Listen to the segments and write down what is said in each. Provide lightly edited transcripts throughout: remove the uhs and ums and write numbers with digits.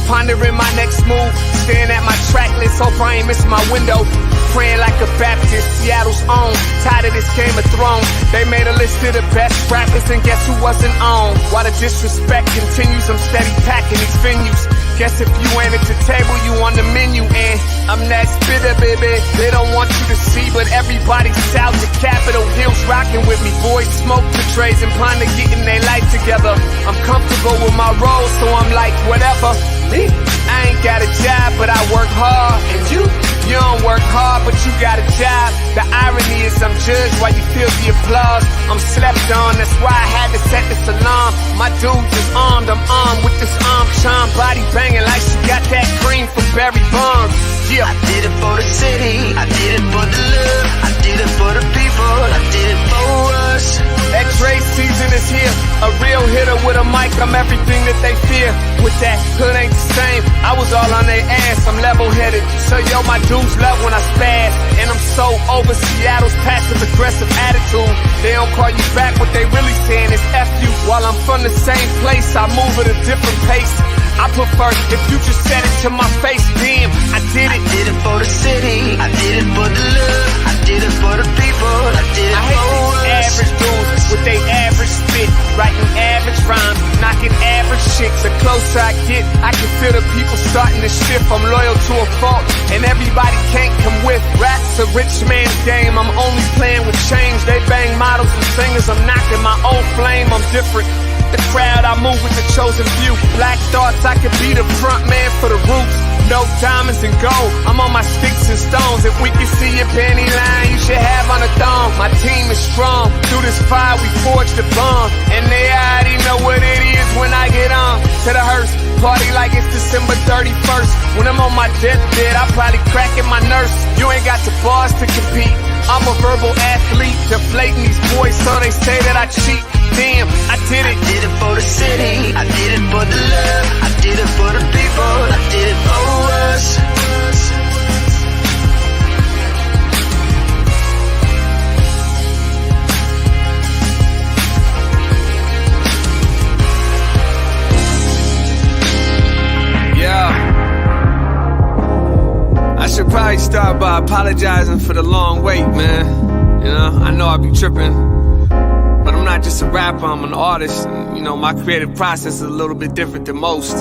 Pondering my next move, staring at my track list, hope I ain't missing my window. Praying like a Baptist, Seattle's own. Tired of this Game of Thrones. They made a list of the best rappers, and guess who wasn't on? While the disrespect continues, I'm steady packing these venues. Guess if you ain't at the table, you on the menu. And I'm that spitter, baby. They don't want you to see, but everybody's south to Capitol Hill's rocking with me. Boys smoke the trays and plan to getting their life together. I'm comfortable with my role, so I'm like, whatever. Me, I ain't got a job, but I work hard. And you don't work hard, but you got a job. The irony is I'm judged while you feel the applause. I'm slept on, that's why I had to set this alarm. My dudes is armed, I'm armed with this arm charm. Body banging like she got that cream from Barry Bonds. Yeah. I did it for the city, I did it for the love, I did it for the people, I did it for us. That Trae season is here, a real hitter with a mic, I'm everything that they fear. With that hood ain't the same, I was all on their ass, I'm level-headed. So yo, my dudes love when I spaz, and I'm so over Seattle's passive-aggressive attitude. They don't call you back, what they really saying is F you. While I'm from the same place, I move at a different pace. I prefer if you just said it to my face, damn, I did it. I did it for the city, I did it for the love, I did it for the people, I did it I hate for these us. average dudes with they average spit, writing average rhymes, knocking average chicks. The closer I get, I can feel the people starting to shift. I'm loyal to a fault, and everybody can't come with. Rap's a rich man's game, I'm only playing with change. They bang models and singers, I'm knocking my own flame, I'm different. The crowd, I move with the chosen few. Black thoughts, I could be the front man for the roots. No diamonds and gold, I'm on my sticks and stones. If we can see your panty line, you should have on a thong. My team is strong, through this fire we forged a bond. And they already know what it is when I get on. To the hearse, party like it's December 31st. When I'm on my deathbed, I probably cracking my nurse. You ain't got the bars to compete, I'm a verbal athlete. Deflating these boys so they say that I cheat. Damn, I did it. I did it for the city, I did it for the love, I did it for the people, I did it for us. Yeah. I should probably start by apologizing for the long wait, man. You know, I know I be tripping. But I'm not just a rapper, I'm an artist. And, you know, my creative process is a little bit different than most.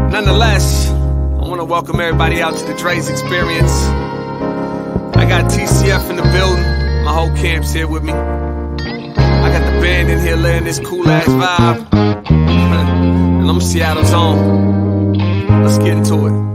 Nonetheless, I want to welcome everybody out to the Dre's Experience. I got TCF in the building. My whole camp's here with me. I got the band in here laying this cool-ass vibe. And I'm Seattle's own. Let's get into it.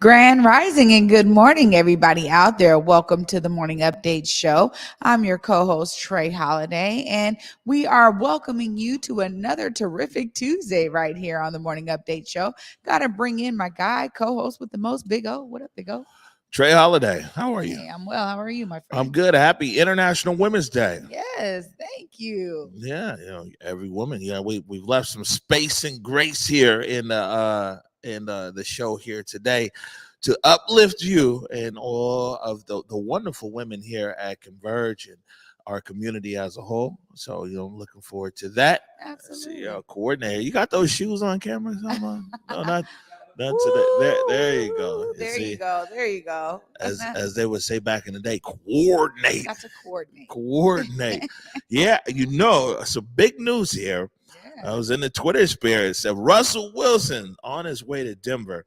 Grand Rising and good morning, everybody out there. Welcome to the Morning Update Show. I'm your co-host, Trae Holiday, and we are welcoming you to another terrific Tuesday right here on the Morning Update Show. Got to bring in my guy, co-host with the most, Big O. What up, Big O? Trae Holiday, how are you? Hey, I'm well. How are you, my friend? I'm good. Happy International Women's Day. Yes, thank you. Yeah, you know, every woman. Yeah, we've left some space and grace here in the show here today to uplift you and all of the wonderful women here at Converge and our community as a whole. So, you know, I'm looking forward to that. Absolutely. See, coordinator. You got those shoes on camera? No, not today. There you go. There you go. There you go. As they would say back in the day, coordinate. Got to coordinate. Coordinate. Yeah, you know, some big news here. I was in the Twitter sphere. It said Russell Wilson on his way to Denver.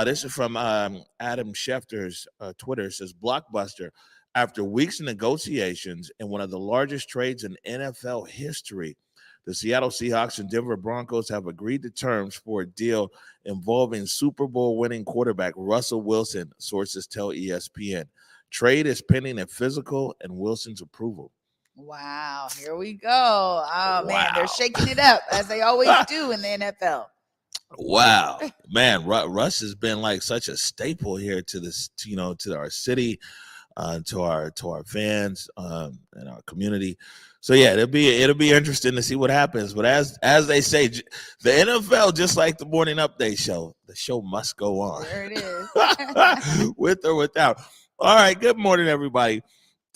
This is from Adam Schefter's Twitter. It says Blockbuster. After weeks of negotiations and one of the largest trades in NFL history, the Seattle Seahawks and Denver Broncos have agreed to terms for a deal involving Super Bowl winning quarterback Russell Wilson, sources tell ESPN. Trade is pending a physical and Wilson's approval. Wow, here we go. Oh, man, they're shaking it up as they always do in the NFL. Wow, man, Russ has been like such a staple here to this, to our city, to our fans, and our community. So yeah, it'll be interesting to see what happens. But as they say, the NFL, just like the Morning Update show, the show must go on. There it is. With or without. All right, good morning, everybody.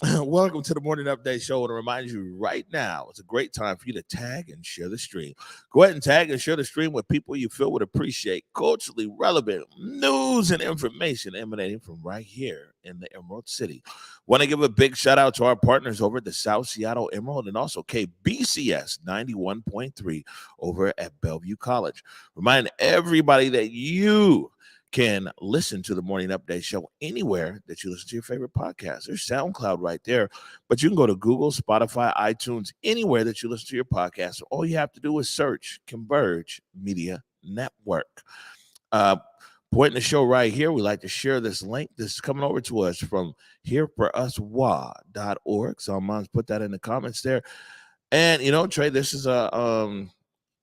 Welcome to the Morning Update Show. I want to remind you right now, it's a great time for you to tag and share the stream. Go ahead and tag and share the stream with people you feel would appreciate culturally relevant news and information emanating from right here in the Emerald City. Want to give a big shout out to our partners over at the South Seattle Emerald and also KBCS 91.3 over at Bellevue College. Remind everybody that you can listen to the Morning Update Show anywhere that you listen to your favorite podcast. There's SoundCloud right there, but you can go to Google, Spotify, iTunes, anywhere that you listen to your podcast. All you have to do is search Converge Media Network. Point in the show right here, we like to share this link. This is coming over to us from hereforuswa.org. So Mom's put that in the comments there. And, you know, Trey, this is a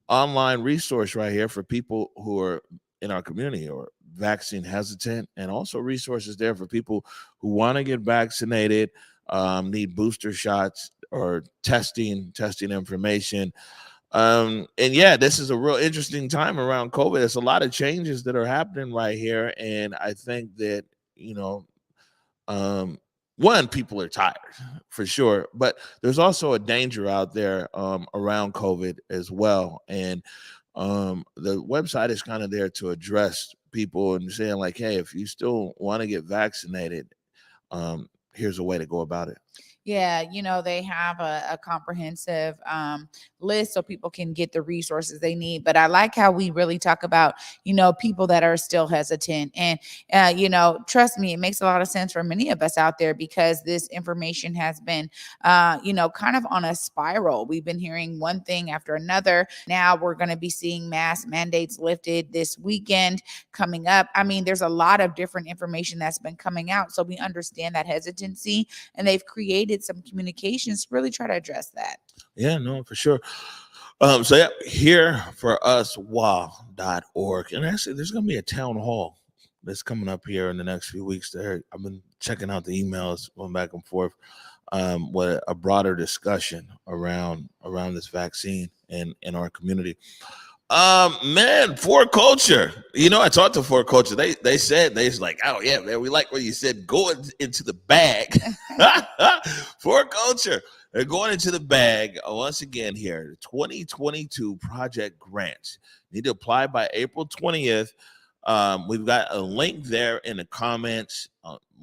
online resource right here for people who are in our community or vaccine hesitant, and also resources there for people who want to get vaccinated, need booster shots or testing information. And yeah, this is a real interesting time around COVID. There's a lot of changes that are happening right here. And I think that, you know, one, people are tired for sure, but there's also a danger out there around COVID as well. And the website is kind of there to address people and saying like, hey, if you still want to get vaccinated, here's a way to go about it. Yeah, you know, they have a comprehensive list so people can get the resources they need. But I like how we really talk about, you know, people that are still hesitant. And, you know, trust me, it makes a lot of sense for many of us out there because this information has been, you know, kind of on a spiral. We've been hearing one thing after another. Now we're going to be seeing mask mandates lifted this weekend coming up. I mean, there's a lot of different information that's been coming out. So we understand that hesitancy, and they've created some communications to really try to address that. Yeah, no, for sure. So yeah, here for us.org. And actually there's gonna be a town hall that's coming up here in the next few weeks there. I've been checking out the emails going back and forth with a broader discussion around this vaccine in our community. Man, For Culture. You know, I talked to For Culture. They said they was like, oh yeah, man, we like what you said, going into the bag. For Culture. They're going into the bag once again here. 2022 project grants. Need to apply by April 20th. We've got a link there in the comments.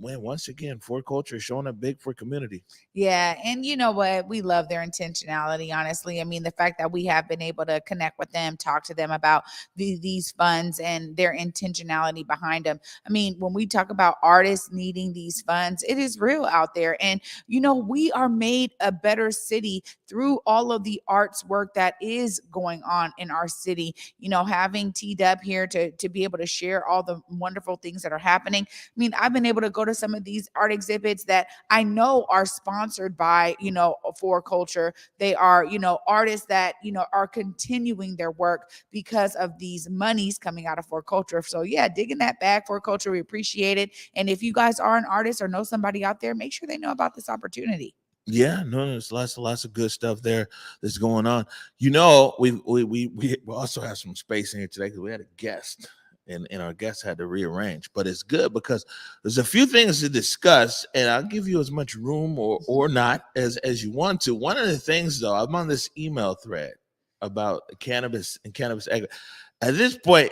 Once again, For Culture is showing up big for community. Yeah. And you know what? We love their intentionality, honestly. I mean, the fact that we have been able to connect with them, talk to them about these funds and their intentionality behind them. I mean, when we talk about artists needing these funds, it is real out there. And, you know, we are made a better city through all of the arts work that is going on in our city. You know, having T-Dub here to be able to share all the wonderful things that are happening. I mean, I've been able to go to some of these art exhibits that I know are sponsored by, you know, For Culture. They are, you know, artists that, you know, are continuing their work because of these monies coming out of For Culture. So yeah, digging that bag, For Culture. We appreciate it. And if you guys are an artist or know somebody out there, make sure they know about this opportunity. Yeah, no, there's lots of good stuff there that's going on. You know, we also have some space in here today because we had a guest. And our guests had to rearrange, but it's good because there's a few things to discuss, and I'll give you as much room or not as you want to. One of the things, though, I'm on this email thread about cannabis and cannabis equity. At this point,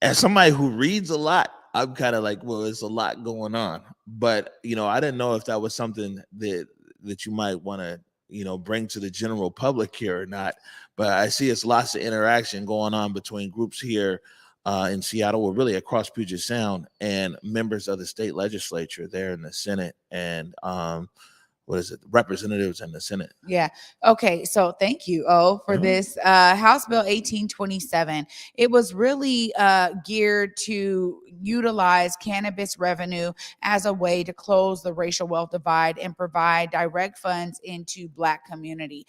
as somebody who reads a lot, I'm kind of like, well, there's a lot going on, but you know, I didn't know if that was something that you might want to, you know, bring to the general public here or not. But I see it's lots of interaction going on between groups here in Seattle, or really across Puget Sound, and members of the state legislature there in the Senate and representatives in the Senate. Yeah. Okay. So thank you, for this House Bill 1827. It was really geared to utilize cannabis revenue as a way to close the racial wealth divide and provide direct funds into Black community.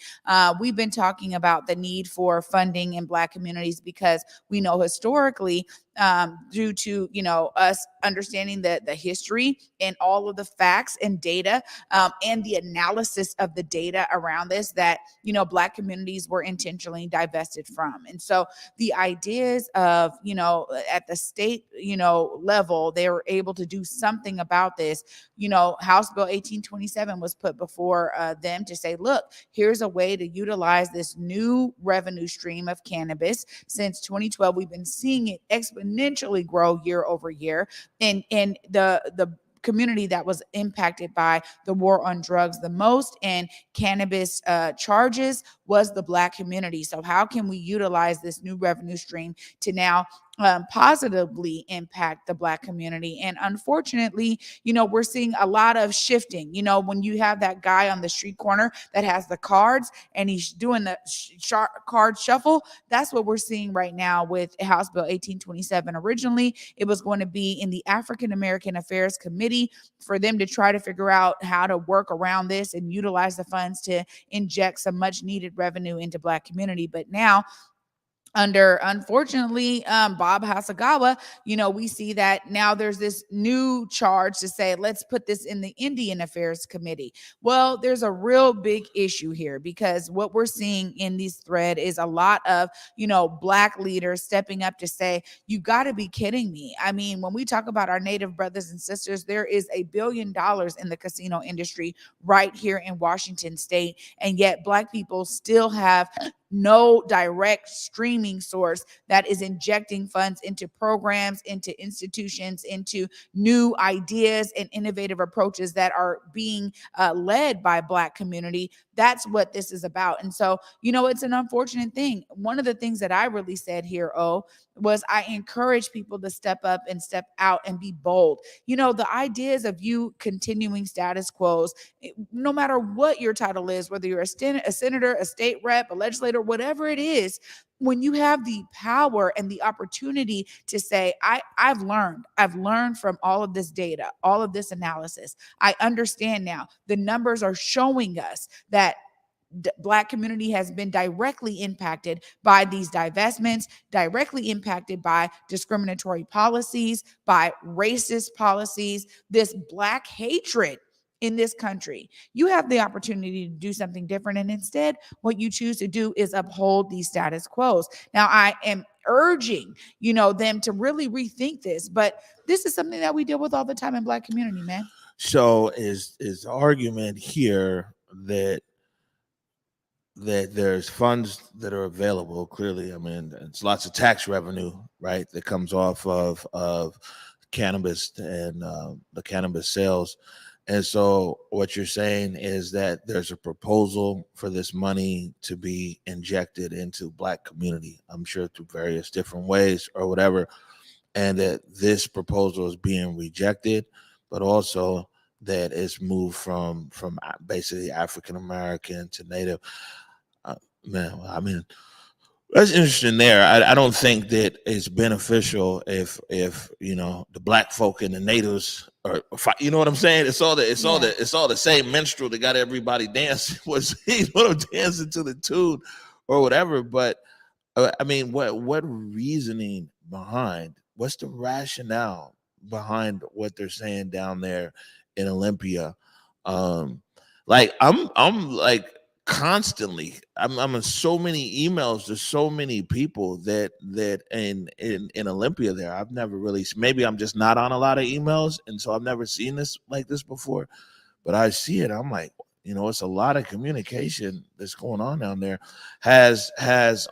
We've been talking about the need for funding in Black communities because we know historically, due to, you know, us understanding the history and all of the facts and data and the analysis of the data around this that, Black communities were intentionally divested from. And so the ideas of, at the state, level, they were able to do something about this. House Bill 1827 was put before them to say, look, here's a way to utilize this new revenue stream of cannabis. Since 2012, we've been seeing it exponentially grow year over year. And the community that was impacted by the war on drugs the most and cannabis charges was the Black community. So how can we utilize this new revenue stream to now positively impact the Black community? And unfortunately, we're seeing a lot of shifting. When you have that guy on the street corner that has the cards and he's doing the card shuffle, that's what we're seeing right now with House Bill 1827. Originally, it was going to be in the African American Affairs Committee for them to try to figure out how to work around this and utilize the funds to inject some much needed revenue into Black community. But now, under, unfortunately, Bob Hasagawa, we see that now there's this new charge to say, let's put this in the Indian Affairs Committee. Well, there's a real big issue here, because what we're seeing in this thread is a lot of, Black leaders stepping up to say, you got to be kidding me. I mean, when we talk about our Native brothers and sisters, there is $1 billion in the casino industry right here in Washington state. And yet Black people still have no direct streaming source that is injecting funds into programs, into institutions, into new ideas and innovative approaches that are being led by Black community. That's what this is about. And so, it's an unfortunate thing. One of the things that I really said here, was I encourage people to step up and step out and be bold. The ideas of you continuing status quos, no matter what your title is, whether you're a senator, a state rep, a legislator, whatever it is, when you have the power and the opportunity to say, I've learned from all of this data, all of this analysis. I understand now. The numbers are showing us that Black community has been directly impacted by these divestments, directly impacted by discriminatory policies, by racist policies, this Black hatred in this country. You have the opportunity to do something different. And instead, what you choose to do is uphold these status quos. Now, I am urging, them to really rethink this, but this is something that we deal with all the time in Black community, man. So is the argument here that there's funds that are available? Clearly, I mean, it's lots of tax revenue, right, that comes off of cannabis and the cannabis sales. And so what you're saying is that there's a proposal for this money to be injected into Black community, I'm sure through various different ways or whatever, and that this proposal is being rejected, but also that it's moved from basically African American to Native. Man, I mean, that's interesting there. I don't think that it's beneficial if the Black folk and the natives are, you know what I'm saying? It's all the same minstrel that got everybody dancing, dancing to the tune or whatever. But I mean, what reasoning behind? What's the rationale behind what they're saying down there in Olympia? Like I'm like constantly, I'm in so many emails. There's so many people that in Olympia there. I've never really, maybe I'm just not on a lot of emails, and so I've never seen this like this before. But I see it. I'm like, it's a lot of communication that's going on down there. Has Hasegawa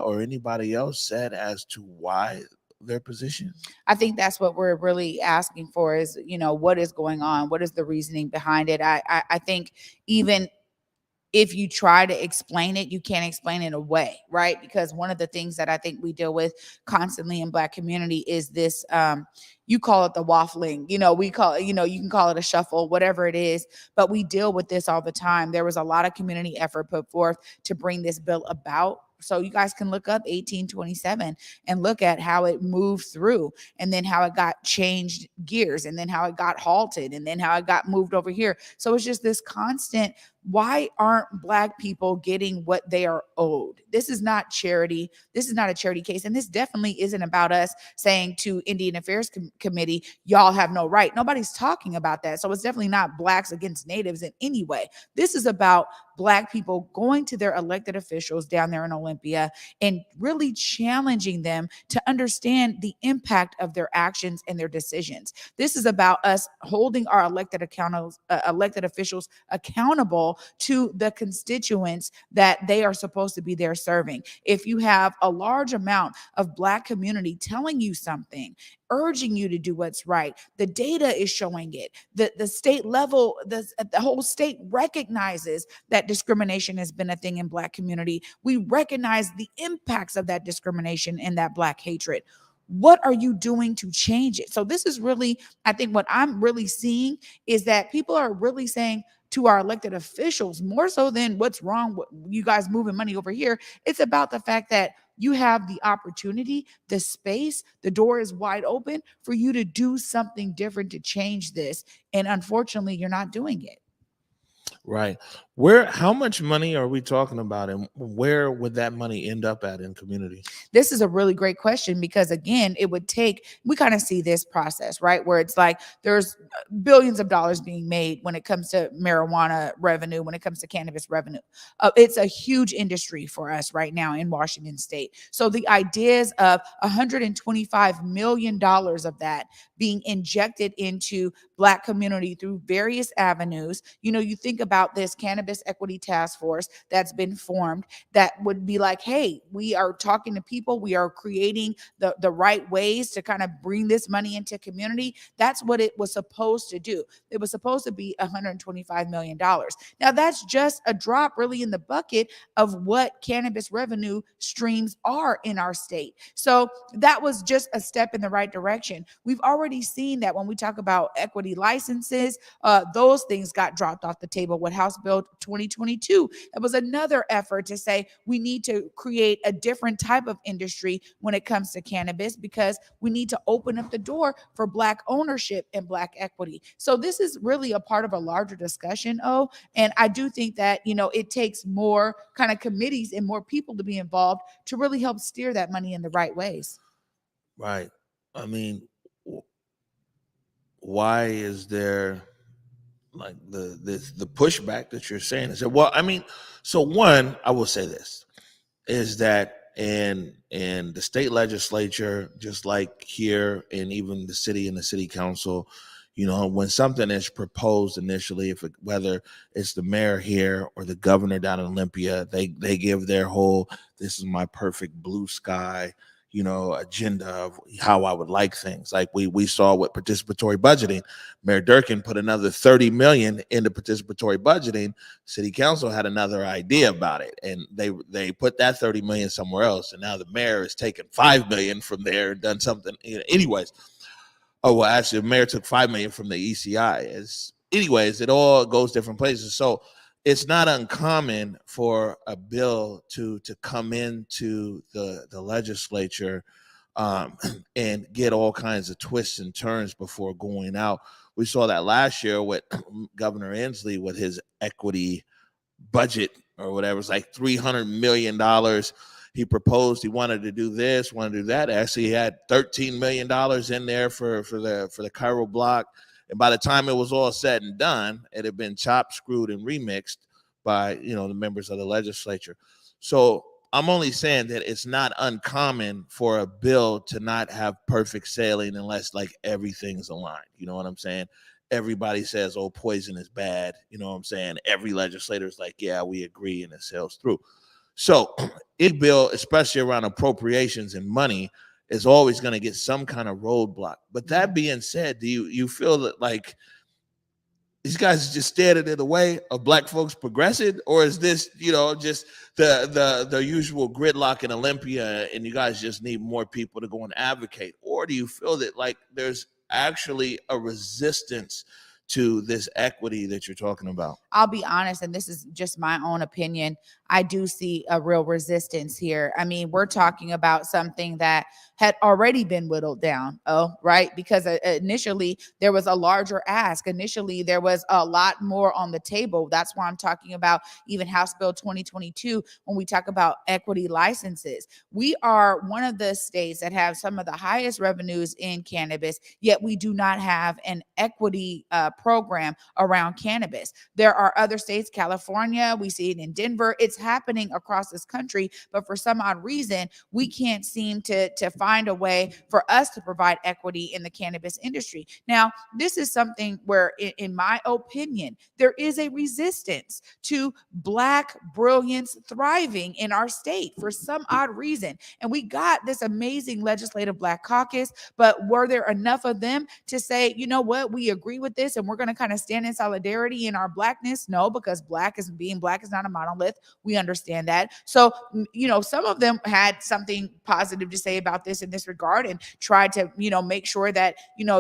or anybody else said as to why their position? I think that's what we're really asking for is, what is going on? What is the reasoning behind it? I think even if you try to explain it, you can't explain it away, right? Because one of the things that I think we deal with constantly in Black community is this, you call it the waffling, we call it, you can call it a shuffle, whatever it is, but we deal with this all the time. There was a lot of community effort put forth to bring this bill about So you guys can look up 1827 and look at how it moved through, and then how it got changed gears, and then how it got halted, and then how it got moved over here. So it's just this constant, why aren't Black people getting what they are owed? This is not charity. This is not a charity case. And this definitely isn't about us saying to Indian Affairs Committee, y'all have no right. Nobody's talking about that. So it's definitely not Blacks against Natives in any way. This is about Black people going to their elected officials down there in Olympia and really challenging them to understand the impact of their actions and their decisions. This is about us holding our elected officials accountable to the constituents that they are supposed to be there serving. If you have a large amount of Black community telling you something, urging you to do what's right, the data is showing it. The state level, the whole state recognizes that discrimination has been a thing in Black community. We recognize the impacts of that discrimination and that Black hatred. What are you doing to change it? So this is really, I think what I'm really seeing is that people are really saying to our elected officials, more so than what's wrong with you guys moving money over here, it's about the fact that you have the opportunity, the space, the door is wide open for you to do something different to change this. And unfortunately, you're not doing it. Right. How much money are we talking about, and where would that money end up at in community? This is a really great question, because again, it would take, we kind of see this process, right? Where it's like there's billions of dollars being made when it comes to marijuana revenue, when it comes to cannabis revenue. It's a huge industry for us right now in Washington State. So the ideas of $125 million of that being injected into Black community through various avenues. You know, you think about this Cannabis Equity Task Force that's been formed that would be like, hey, we are talking to people, we are creating the right ways to kind of bring this money into community. That's what it was supposed to do. It was supposed to be $125 million. Now, that's just a drop really in the bucket of what cannabis revenue streams are in our state. So that was just a step in the right direction. We've already seen that when we talk about equity licenses, those things got dropped off the table with House Bill 2022. It was another effort to say we need to create a different type of industry when it comes to cannabis, because we need to open up the door for Black ownership and Black equity. So this is really a part of a larger discussion, and I do think that, you know, it takes more kind of committees and more people to be involved to really help steer that money in the right ways. Right. I mean, why is there like the pushback that you're saying? Is that, well, I mean, so one, I will say this, is that in the state legislature, just like here, and even the city and the city council, you know, when something is proposed initially, whether it's the mayor here or the governor down in Olympia, they give their whole, this is my perfect blue sky, you know, agenda of how I would like things. Like we saw with participatory budgeting, Mayor Durkin put another 30 million into participatory budgeting. City council had another idea about it, and they put that 30 million somewhere else. And now the mayor has taken 5 million from there and done something. Anyways, oh well, actually, the mayor took 5 million from the ECI. Anyways, it all goes different places. So it's not uncommon for a bill to come into the legislature and get all kinds of twists and turns before going out. We saw that last year with Governor Inslee with his equity budget or whatever. It's like $300 million. He proposed he wanted to do this, wanted to do that. Actually, he had $13 million in there for the Cairo block. And by the time it was all said and done, it had been chopped, screwed, and remixed by, you know, the members of the legislature. So I'm only saying that it's not uncommon for a bill to not have perfect sailing unless like everything's aligned. You know what I'm saying? Everybody says, oh, poison is bad. You know what I'm saying? Every legislator is like, yeah, we agree, and it sails through. So a bill, especially around appropriations and money, is always going to get some kind of roadblock. But that being said, do you feel that like these guys just standing in the way of Black folks progressing, or is this, you know, just the usual gridlock in Olympia, and you guys just need more people to go and advocate? Or do you feel that like there's actually a resistance to this equity that you're talking about? I'll be honest, and this is just my own opinion. I do see a real resistance here. I mean, we're talking about something that had already been whittled down. Oh, right. Because initially there was a larger ask. Initially, there was a lot more on the table. That's why I'm talking about even House Bill 2022 when we talk about equity licenses. We are one of the states that have some of the highest revenues in cannabis, yet we do not have an equity program around cannabis. There are other states, California, we see it in Denver. It's happening across this country, but for some odd reason, we can't seem to find a way for us to provide equity in the cannabis industry. Now, this is something where, in my opinion, there is a resistance to Black brilliance thriving in our state for some odd reason. And we got this amazing legislative Black caucus, but were there enough of them to say, you know what, we agree with this and we're going to kind of stand in solidarity in our Blackness? No, because Black is not a monolith. We understand that. So, some of them had something positive to say about this in this regard and tried to, make sure that,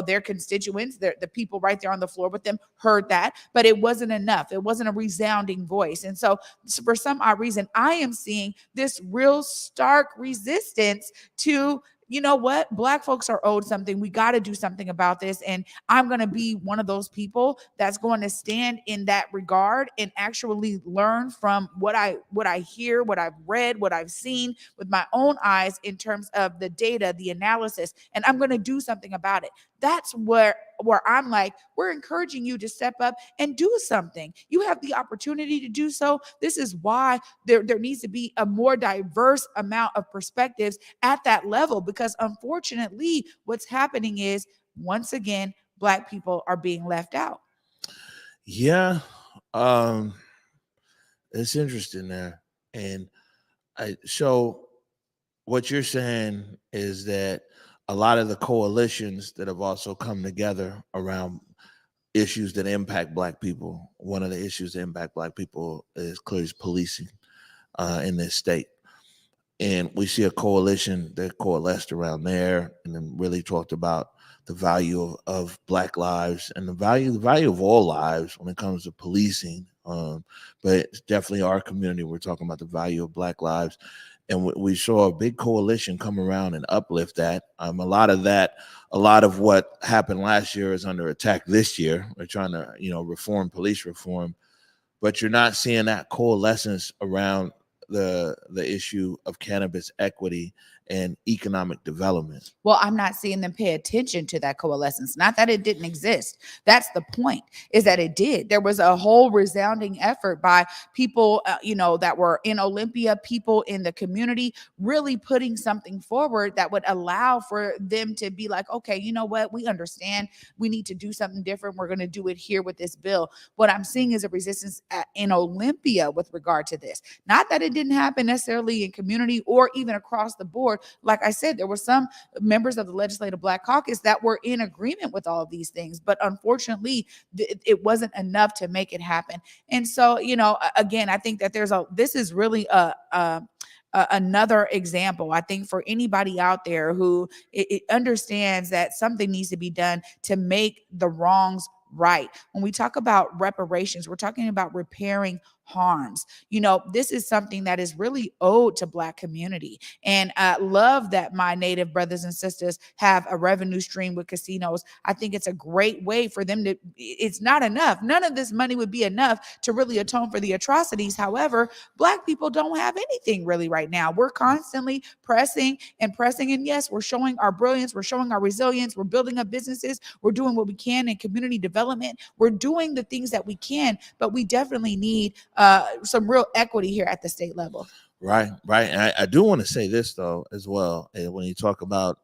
their constituents, the people right there on the floor with them heard that, but it wasn't enough. It wasn't a resounding voice. And so for some odd reason, I am seeing this real stark resistance to, you know what, Black folks are owed something. We got to do something about this. And I'm going to be one of those people that's going to stand in that regard and actually learn from what I hear, what I've read, what I've seen with my own eyes in terms of the data, the analysis, and I'm going to do something about it. That's where I'm like, we're encouraging you to step up and do something. You have the opportunity to do so. This is why there needs to be a more diverse amount of perspectives at that level, because unfortunately, what's happening is, once again, Black people are being left out. Yeah. It's interesting there. And so what you're saying is that a lot of the coalitions that have also come together around issues that impact Black people, one of the issues that impact Black people is clearly policing in this state. And we see a coalition that coalesced around there and then really talked about the value of Black lives and the value of all lives when it comes to policing. But it's definitely our community. We're talking about the value of Black lives. And we saw a big coalition come around and uplift that. A lot of what happened last year is under attack this year. We're trying to, reform police reform, but you're not seeing that coalescence around the issue of cannabis equity and economic development. Well, I'm not seeing them pay attention to that coalescence. Not that it didn't exist. That's the point, is that it did. There was a whole resounding effort by people, that were in Olympia, people in the community, really putting something forward that would allow for them to be like, okay, you know what? We understand we need to do something different. We're going to do it here with this bill. What I'm seeing is a resistance in Olympia with regard to this. Not that it didn't happen necessarily in community or even across the board. Like I said, there were some members of the Legislative Black Caucus that were in agreement with all of these things, but unfortunately, it wasn't enough to make it happen. And so, again, I think that this is really another example, I think, for anybody out there who it understands that something needs to be done to make the wrongs right. When we talk about reparations, we're talking about repairing harms. This is something that is really owed to Black community. And I love that my Native brothers and sisters have a revenue stream with casinos. I think it's a great way for them to, it's not enough. None of this money would be enough to really atone for the atrocities. However, Black people don't have anything really right now. We're constantly pressing. And yes, we're showing our brilliance. We're showing our resilience. We're building up businesses. We're doing what we can in community development. We're doing the things that we can, but we definitely need some real equity here at the state level. Right. And I do want to say this, though, as well. When you talk about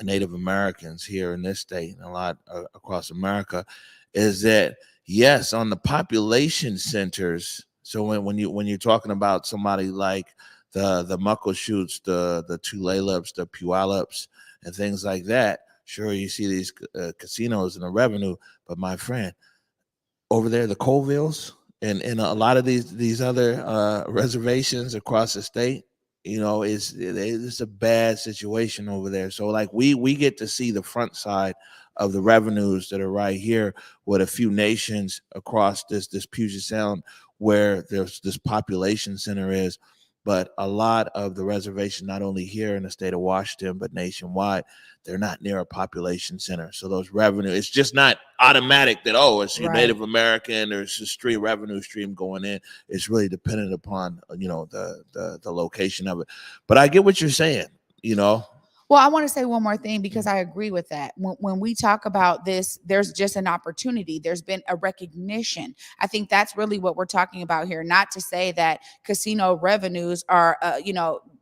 Native Americans here in this state and a lot across America, is that, yes, on the population centers. So when you're talking about somebody like the Muckleshoots, the Tulalipes, the Puyallups, and things like that, sure, you see these casinos and the revenue, but my friend, over there, the Colvilles, and a lot of these other reservations across the state, it's a bad situation over there. So like we get to see the front side of the revenues that are right here with a few nations across this Puget Sound where there's this population center is. But a lot of the reservation, not only here in the state of Washington, but nationwide, they're not near a population center. So those revenue, it's just not automatic that, oh, it's your Native American, there's a stream revenue stream going in. It's really dependent upon, the location of it. But I get what you're saying, Well, I want to say one more thing because I agree with that. When we talk about this, there's just an opportunity. There's been a recognition. I think that's really what we're talking about here. Not to say that casino revenues are,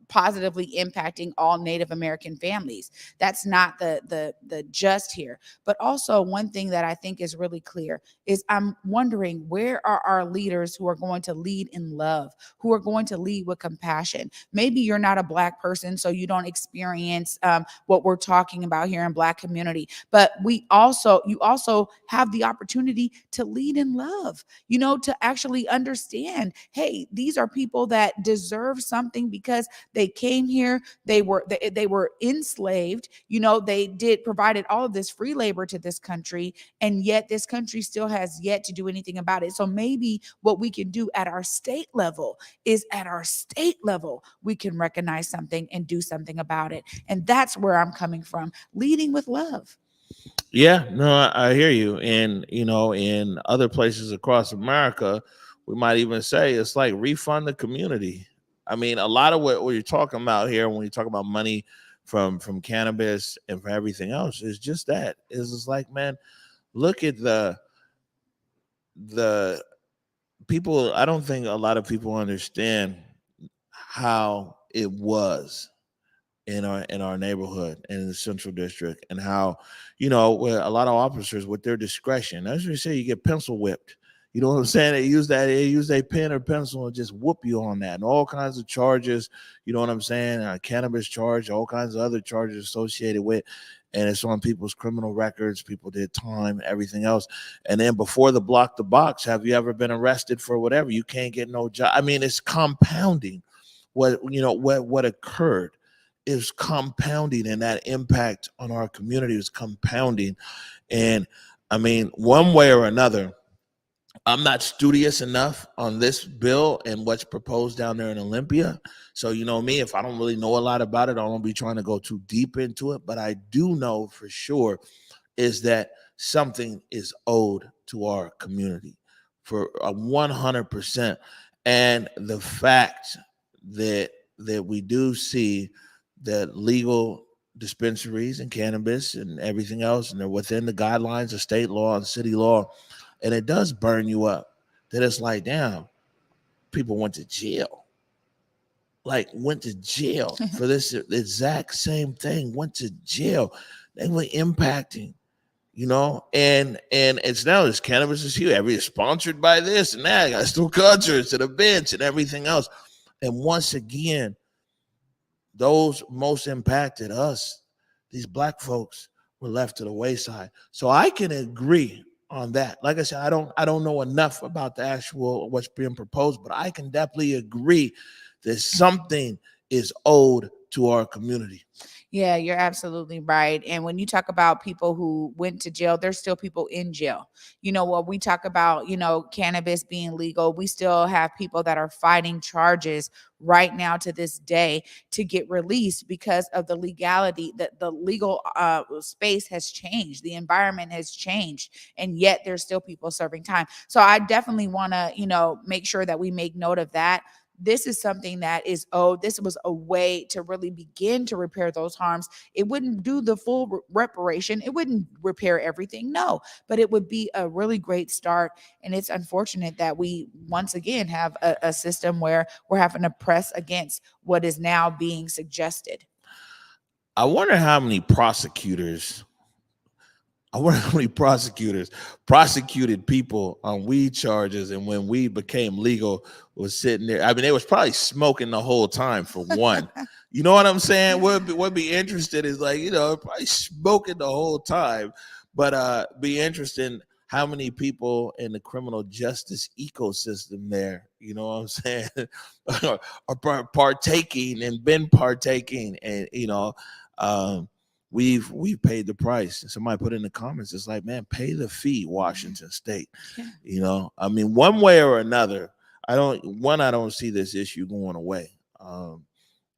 positively impacting all Native American families. That's not the just here. But also one thing that I think is really clear is I'm wondering, where are our leaders who are going to lead in love, who are going to lead with compassion? Maybe you're not a Black person, so you don't experience what we're talking about here in Black community. But you also have the opportunity to lead in love, to actually understand, hey, these are people that deserve something because they came here, they were enslaved, they provided all of this free labor to this country, and yet this country still has yet to do anything about it. So maybe what we can do at our state level is we can recognize something and do something about it. And that's where I'm coming from, leading with love. Yeah, no, I hear you. And, in other places across America, we might even say it's like refund the community. I mean, a lot of what you're talking about here, when you talk about money from cannabis and for everything else, is just that. It's just like, man, look at the people. I don't think a lot of people understand how it was in our neighborhood and in the central district, and how, where a lot of officers with their discretion, as we say, you get pencil whipped. You know what I'm saying? They use a pen or pencil and just whoop you on that, and all kinds of charges. You know what I'm saying? Cannabis charge, all kinds of other charges associated with, and it's on people's criminal records. People did time, everything else, and then before the block the box, have you ever been arrested for whatever? You can't get no job. I mean, it's compounding what occurred is compounding, and that impact on our community is compounding. And I mean, one way or another, I'm not studious enough on this bill and what's proposed down there in Olympia. So, me, if I don't really know a lot about it, I won't be trying to go too deep into it. But I do know for sure is that something is owed to our community for 100%. And the fact that we do see that legal dispensaries and cannabis and everything else, and they're within the guidelines of state law and city law, and it does burn you up, that it's like, damn, people went to jail for this exact same thing, went to jail. They were impacting, and it's now this cannabis is huge. It's sponsored by this and that. I got still concerts and events and everything else. And once again, those most impacted us, these Black folks, were left to the wayside. So I can agree on that. Like I said, I don't know enough about the actual what's being proposed, but I can definitely agree that something is owed to our community. Yeah, you're absolutely right. And when you talk about people who went to jail, there's still people in jail. When we talk about, cannabis being legal, we still have people that are fighting charges right now to this day to get released because of the legality, that the legal space has changed. The environment has changed. And yet there's still people serving time. So I definitely want to, make sure that we make note of that. This is something that is owed. This was a way to really begin to repair those harms. It wouldn't do the full reparation. It wouldn't repair everything, no, but it would be a really great start. And it's unfortunate that we once again have a system where we're having to press against what is now being suggested. I wonder how many prosecutors prosecuted people on weed charges, and when weed became legal, was sitting there. I mean, they was probably smoking the whole time, for one. You know what I'm saying? What be interested is, like, probably smoking the whole time, but be interested in how many people in the criminal justice ecosystem there, you know what I'm saying, are partaking and been partaking, and we've paid the price. Somebody put in the comments, it's like, man, pay the fee, Washington State. Yeah. I mean, one way or another, I don't see this issue going away.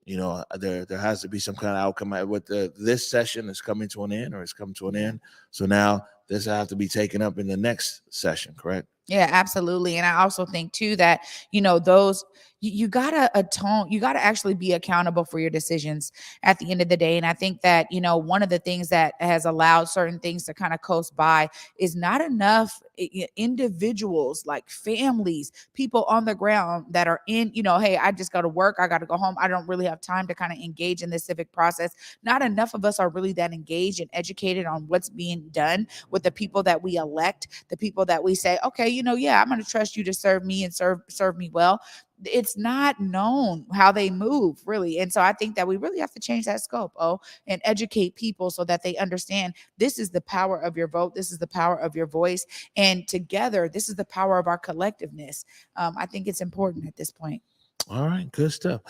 There has to be some kind of outcome with this session is coming to an end, or it's come to an end. So now this will have to be taken up in the next session, correct? Yeah, absolutely. And I also think too that, those you gotta atone, you gotta actually be accountable for your decisions at the end of the day. And I think that, one of the things that has allowed certain things to kind of coast by is not enough individuals, like families, people on the ground that are in, hey, I just got to work, I got to go home, I don't really have time to kind of engage in this civic process. Not enough of us are really that engaged and educated on what's being done with the people that we elect, the people that we say, okay, yeah, I'm going to trust you to serve me and serve me well. It's not known how they move, really. And so I think that we really have to change that scope, and educate people so that they understand this is the power of your vote. This is the power of your voice. And together, this is the power of our collectiveness. I think it's important at this point. All right, good stuff.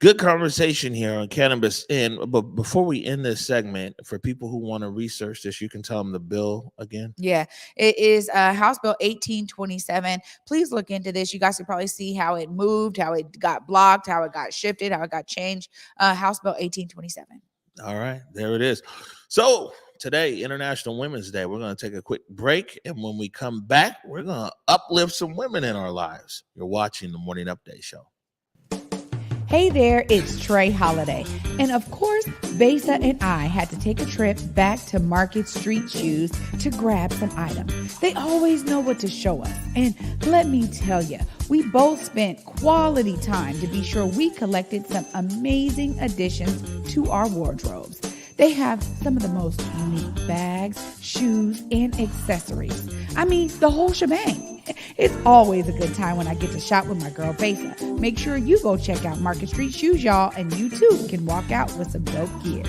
Good conversation here on cannabis. But before we end this segment, for people who want to research this, you can tell them the bill again. Yeah, it is House Bill 1827. Please look into this. You guys can probably see how it moved, how it got blocked, how it got shifted, how it got changed. House Bill 1827. All right, there it is. So today, International Women's Day, we're going to take a quick break. And when we come back, we're going to uplift some women in our lives. You're watching the Morning Update Show. Hey there, it's Trae Holiday. And of course, Besa and I had to take a trip back to Market Street Shoes to grab some items. They always know what to show us. And let me tell you, we both spent quality time to be sure we collected some amazing additions to our wardrobes. They have some of the most unique bags, shoes, and accessories. I mean, the whole shebang. It's always a good time when I get to shop with my girl Besa. Make sure you go check out Market Street Shoes, y'all, and you too can walk out with some dope gear.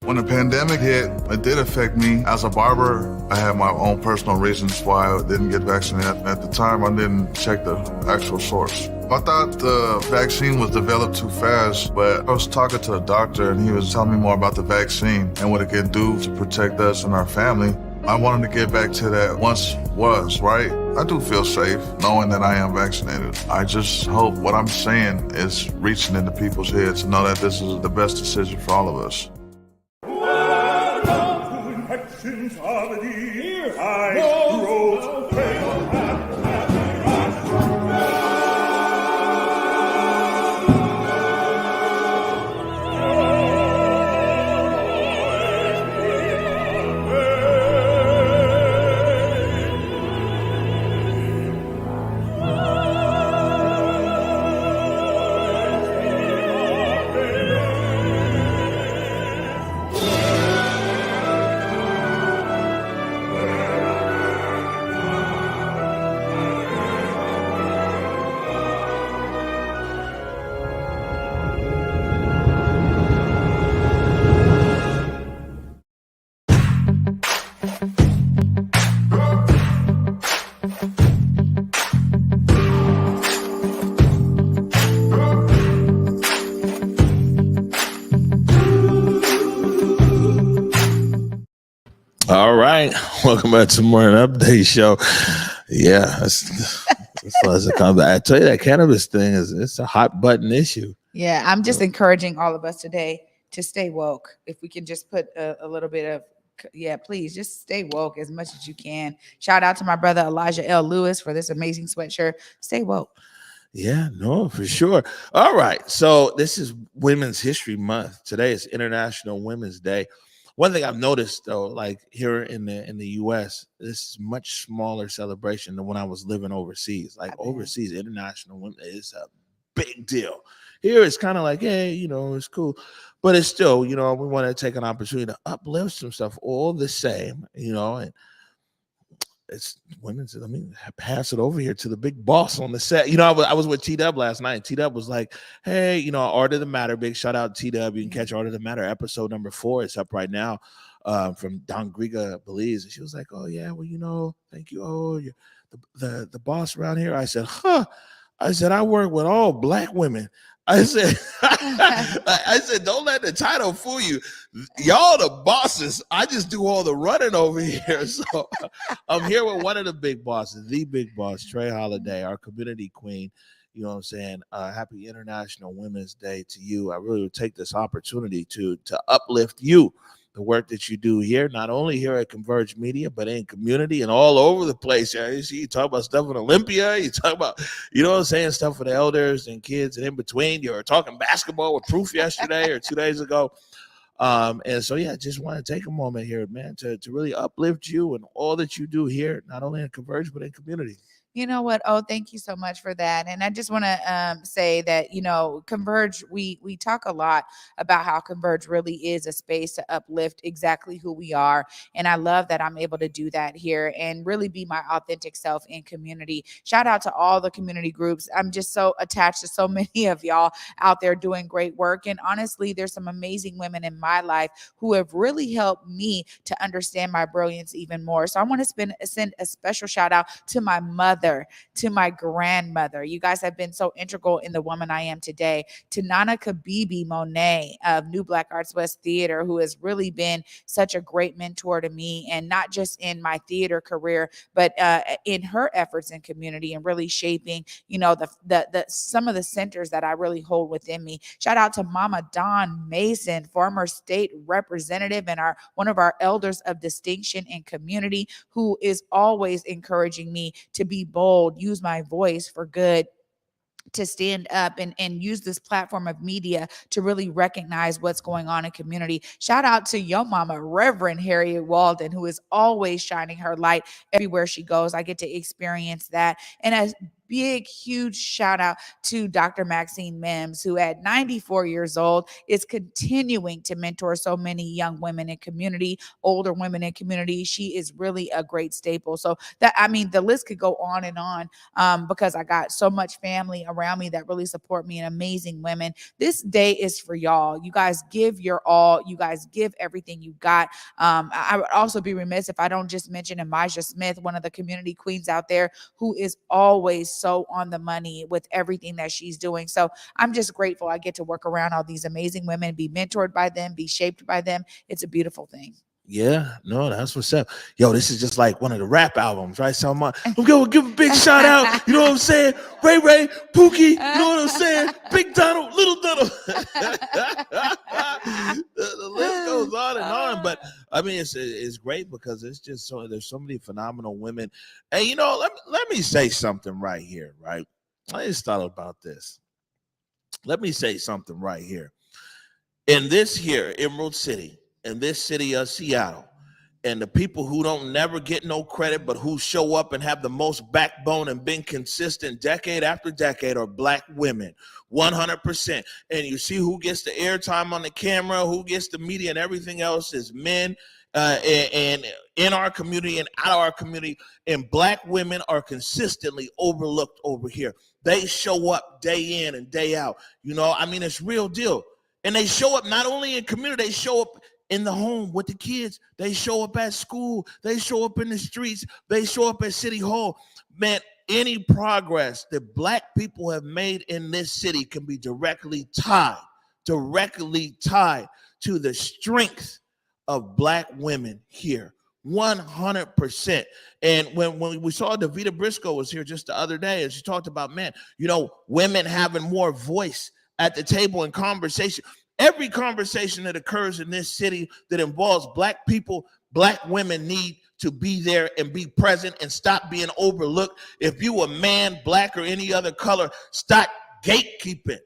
When the pandemic hit, it did affect me. As a barber, I had my own personal reasons why I didn't get vaccinated. At the time, I didn't check the actual source. I thought the vaccine was developed too fast, but I was talking to a doctor and he was telling me more about the vaccine and what it can do to protect us and our family. I wanted to get back to that once was, right? I do feel safe knowing that I am vaccinated. I just hope what I'm saying is reaching into people's heads to know that this is the best decision for all of us. All right, welcome back to Morning Update Show. Yeah, that's a comment. I tell you, that cannabis thing it's a hot button issue. Yeah, I'm just encouraging all of us today to stay woke. If we can just put a little bit of, please just stay woke as much as you can. Shout out to my brother Elijah L. Lewis for this amazing sweatshirt. Stay woke. Yeah, no, for sure. All right, so this is Women's History Month. Today is International Women's Day. One thing I've noticed, though, like here in the U.S., this is much smaller celebration than when I was living overseas. Like overseas, International Women is a big deal. Here it's kind of like, hey, it's cool. But it's still, we want to take an opportunity to uplift some stuff all the same, and it's women's. Let me pass it over here to the big boss on the set. I was with T-Dub last night. T-Dub was like, hey, Art of the Matter. Big shout out to T-Dub. You can catch Art of the Matter episode number 4. It's up right now from Don Griga, Belize. And she was like, oh, yeah, well, thank you. Oh, you're the boss around here. I said, I work with all Black women. I said, I said, don't let the title fool you. Y'all the bosses. I just do all the running over here. So I'm here with one of the big bosses, the big boss, Trae Holiday, our community queen. You know what I'm saying? Happy International Women's Day to you. I really would take this opportunity to uplift you, the work that you do here, not only here at Converge Media, but in community and all over the place. Yeah, you talk about stuff in Olympia, you talk about, you know what I'm saying, stuff for the elders and kids and in between. You were talking basketball with Proof yesterday or 2 days ago. And so, yeah, just want to take a moment here, man, to really uplift you and all that you do here, not only in Converge, but in community. You know what? Oh, thank you so much for that. And I just want to say that, Converge, we talk a lot about how Converge really is a space to uplift exactly who we are. And I love that I'm able to do that here and really be my authentic self in community. Shout out to all the community groups. I'm just so attached to so many of y'all out there doing great work. And honestly, there's some amazing women in my life who have really helped me to understand my brilliance even more. So I want to send a special shout out to my mother, to my grandmother. You guys have been so integral in the woman I am today. To Nana Kabibi Monet of New Black Arts West Theater, who has really been such a great mentor to me, and not just in my theater career, but in her efforts in community and really shaping, the some of the centers that I really hold within me. Shout out to Mama Dawn Mason, former state representative and one of our elders of distinction in community, who is always encouraging me to be bold, use my voice for good, to stand up and use this platform of media to really recognize what's going on in community. Shout out to your mama, Reverend Harriet Walden, who is always shining her light everywhere she goes. I get to experience that. And a big, huge shout out to Dr. Maxine Mims, who at 94 years old is continuing to mentor so many young women in community, older women in community. She is really a great staple. So the list could go on and on, because I got so much family around me that really support me and amazing women. This day is for y'all. You guys give your all. You guys give everything you got. I would also be remiss if I don't just mention Amijah Smith, one of the community queens out there, who is always so on the money with everything that she's doing. So I'm just grateful I get to work around all these amazing women, be mentored by them, be shaped by them. It's a beautiful thing. Yeah, no, that's what's up. Yo, this is just like one of the rap albums, right? So I'm going to give a big shout out. You know what I'm saying? Ray Ray, Pookie, you know what I'm saying? Big Donald, Little Donald. The list goes on and on. But I mean, it's great because it's just there's so many phenomenal women. And let me say something right here, right? I just thought about this. Let me say something right here. In this here, Emerald City, in this city of Seattle, and the people who don't never get no credit, but who show up and have the most backbone and been consistent decade after decade are Black women, 100%. And you see who gets the airtime on the camera, who gets the media, and everything else is men. And in our community and out of our community, and Black women are consistently overlooked over here. They show up day in and day out. It's real deal. And they show up not only in community, they show up in the home with the kids. They show up at school. They show up in the streets. They show up at City Hall. Man, any progress that Black people have made in this city can be directly tied to the strength of Black women here. 100%. And when we saw Davita Briscoe was here just the other day, and she talked about, women having more voice at the table in conversation. Every conversation that occurs in this city that involves Black people, Black women need to be there and be present and stop being overlooked. If you a man, Black, or any other color, stop gatekeeping.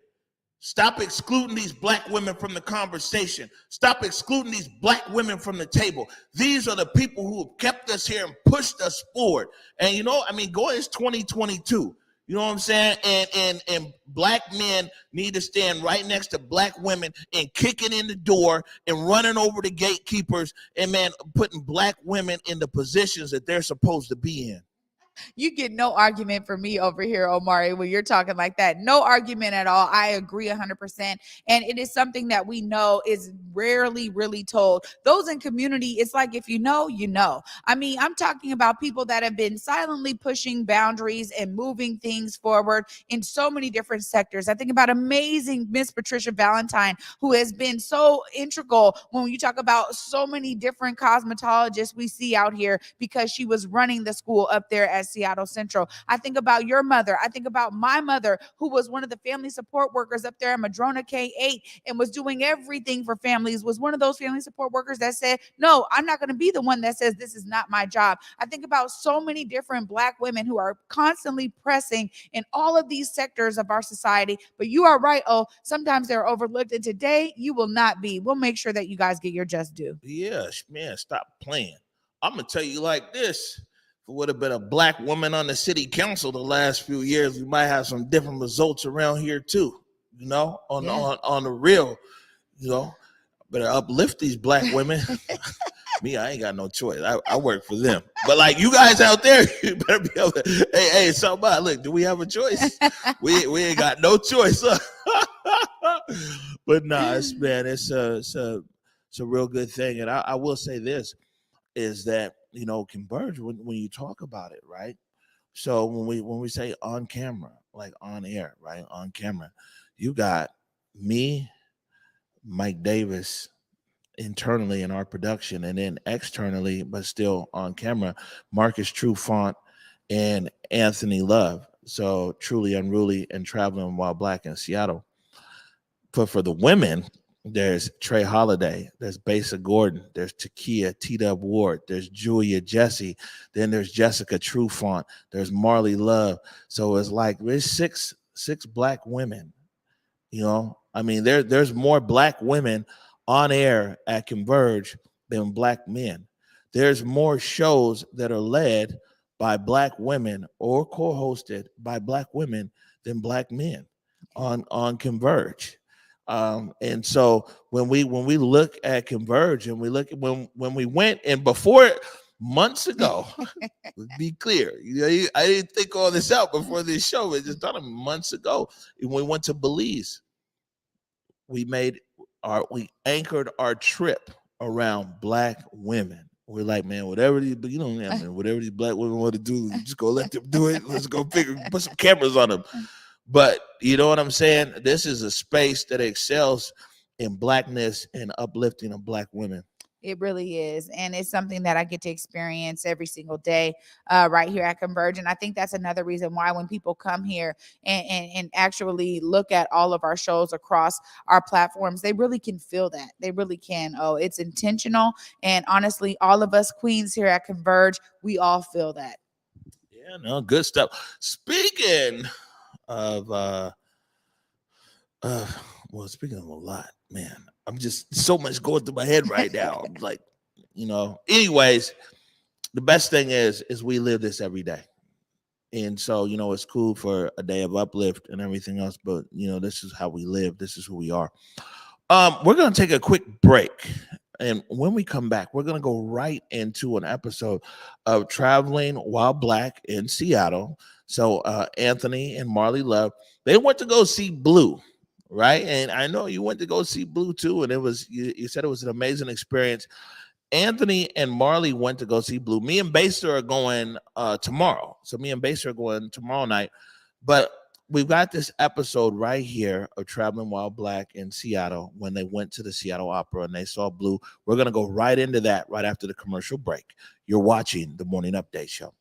Stop excluding these Black women from the conversation. Stop excluding these Black women from the table. These are the people who have kept us here and pushed us forward. And it's 2022. You know what I'm saying? And Black men need to stand right next to Black women and kicking in the door and running over the gatekeepers and, putting Black women in the positions that they're supposed to be in. You get no argument from me over here, Omari, when you're talking like that. No argument at all. I agree 100%. And it is something that we know is rarely really told. Those in community, it's like if you know, you know. I mean, I'm talking about people that have been silently pushing boundaries and moving things forward in so many different sectors. I think about amazing Miss Patricia Valentine, who has been so integral when you talk about so many different cosmetologists we see out here because she was running the school up there at Seattle Central. I think about your mother. I think about my mother, who was one of the family support workers up there at Madrona K-8 and was doing everything for families, was one of those family support workers that said, no, I'm not going to be the one that says this is not my job. I think about so many different Black women who are constantly pressing in all of these sectors of our society. But you are right, sometimes they're overlooked. And today you will not be. We'll make sure that you guys get your just due. Yeah, man, stop playing. I'm going to tell you like this. If it would have been a Black woman on the city council the last few years, we might have some different results around here too, on the real, better uplift these Black women. Me, I ain't got no choice. I work for them. But like you guys out there, you better be able to, hey, somebody, look, do we have a choice? we ain't got no choice. But nah, it's a real good thing. And I will say this is that, Converge, when you talk about it, right? So when we say on camera, like on air, right? On camera, you got me, Mike Davis, internally in our production, and then externally, but still on camera, Marcus Trufant and Anthony Love. So Truly Unruly and Traveling While Black in Seattle. But for the women, there's Trae Holiday, there's Basa Gordon, there's Takia T-Dub Ward, there's Julia Jesse, then there's Jessica Trufant, there's Marley Love. So it's like there's six Black women. I mean, there's more Black women on air at Converge than Black men. There's more shows that are led by Black women or co-hosted by Black women than Black men on Converge. And so when we look at Converge and we look at when we went and before months ago, be clear, I didn't think all this out before this show. It just done months ago. When we went to Belize, we anchored our trip around Black women. We're like, man, whatever these Black women want to do, just go let them do it. Let's go put some cameras on them. But you know what I'm saying? This is a space that excels in Blackness and uplifting of Black women. It really is. And it's something that I get to experience every single day right here at Converge. And I think that's another reason why when people come here and actually look at all of our shows across our platforms, they really can feel that. They really can. It's intentional. And honestly, all of us queens here at Converge, we all feel that. Yeah, no, good stuff. Speaking of speaking of a lot, man, I'm just so much going through my head right now. I'm like, anyways, the best thing is we live this every day. And so, it's cool for a day of uplift and everything else, but this is how we live. This is who we are. We're going to take a quick break. And when we come back, we're going to go right into an episode of Traveling While Black in Seattle. So Anthony and Marley Love, they went to go see Blue, right? And I know you went to go see Blue too, and it was you said it was an amazing experience. Anthony and Marley went to go see Blue. Me and Basa are going tomorrow. So me and Basa are going tomorrow night. But we've got this episode right here of Traveling While Black in Seattle when they went to the Seattle Opera and they saw Blue. We're going to go right into that right after the commercial break. You're watching the Morning Update Show.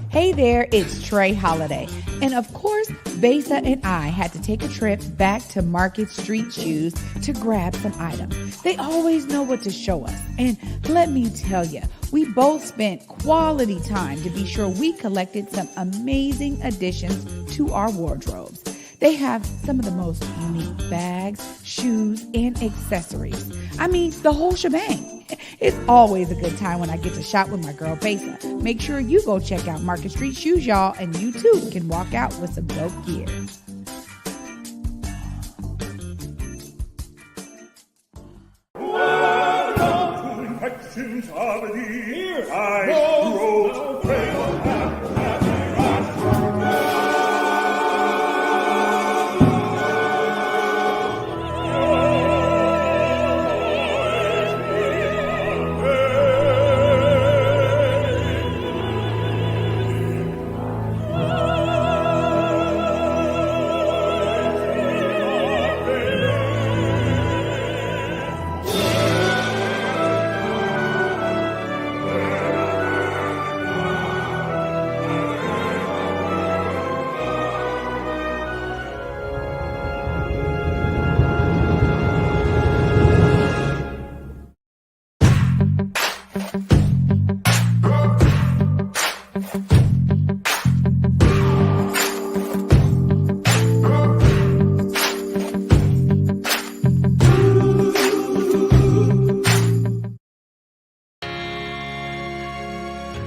Hey there, it's Trae Holiday. And of course, Besa and I had to take a trip back to Market Street Shoes to grab some items. They always know what to show us. And let me tell you, we both spent quality time to be sure we collected some amazing additions to our wardrobes. They have some of the most unique bags, shoes, and accessories. I mean, the whole shebang. It's always a good time when I get to shop with my girl Besa. Make sure you go check out Market Street Shoes, y'all, and you too can walk out with some dope gear.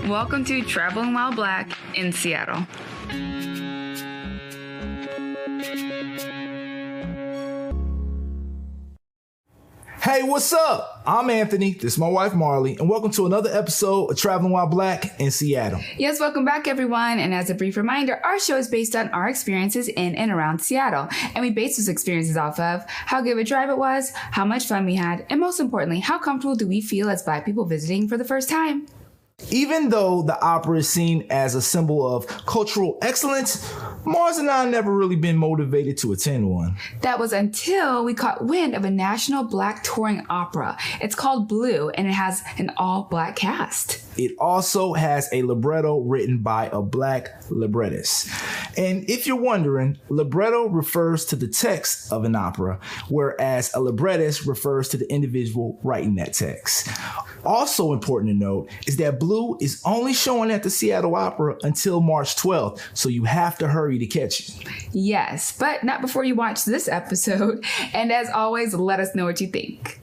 Welcome to Traveling While Black in Seattle. Hey, what's up? I'm Anthony. This is my wife, Marley, and welcome to another episode of Traveling While Black in Seattle. Yes, welcome back, everyone. And as a brief reminder, our show is based on our experiences in and around Seattle. And we base those experiences off of how good of a drive it was, how much fun we had, and most importantly, how comfortable do we feel as Black people visiting for the first time? Even though the opera is seen as a symbol of cultural excellence, Mars and I never really been motivated to attend one. That was until we caught wind of a national Black touring opera. It's called Blue, and it has an all-Black cast. It also has a libretto written by a Black librettist. And if you're wondering, libretto refers to the text of an opera, whereas a librettist refers to the individual writing that text. Also important to note is that Blue is only showing at the Seattle Opera until March 12th, so you have to hurry to catch it. Yes, but not before you watch this episode. And as always, let us know what you think.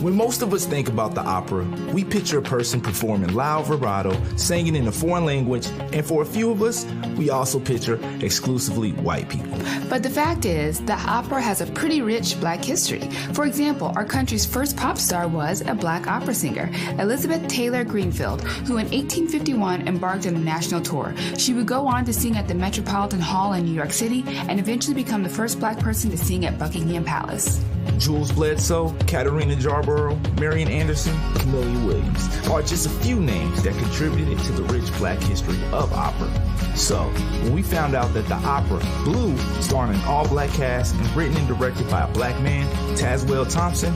When most of us think about the opera, we picture a person performing loud vibrato, singing in a foreign language, and for a few of us, we also picture exclusively white people. But the fact is, the opera has a pretty rich Black history. For example, our country's first pop star was a Black opera singer, Elizabeth Taylor Greenfield, who in 1851 embarked on a national tour. She would go on to sing at the Metropolitan Hall in New York City and eventually become the first Black person to sing at Buckingham Palace. Jules Bledsoe, Katarina Yarborough, Marian Anderson, Camellia Williams are just a few names that contributed to the rich Black history of opera. So, when we found out that the opera Blue, starring an all-Black cast and written and directed by a Black man, Tazewell Thompson,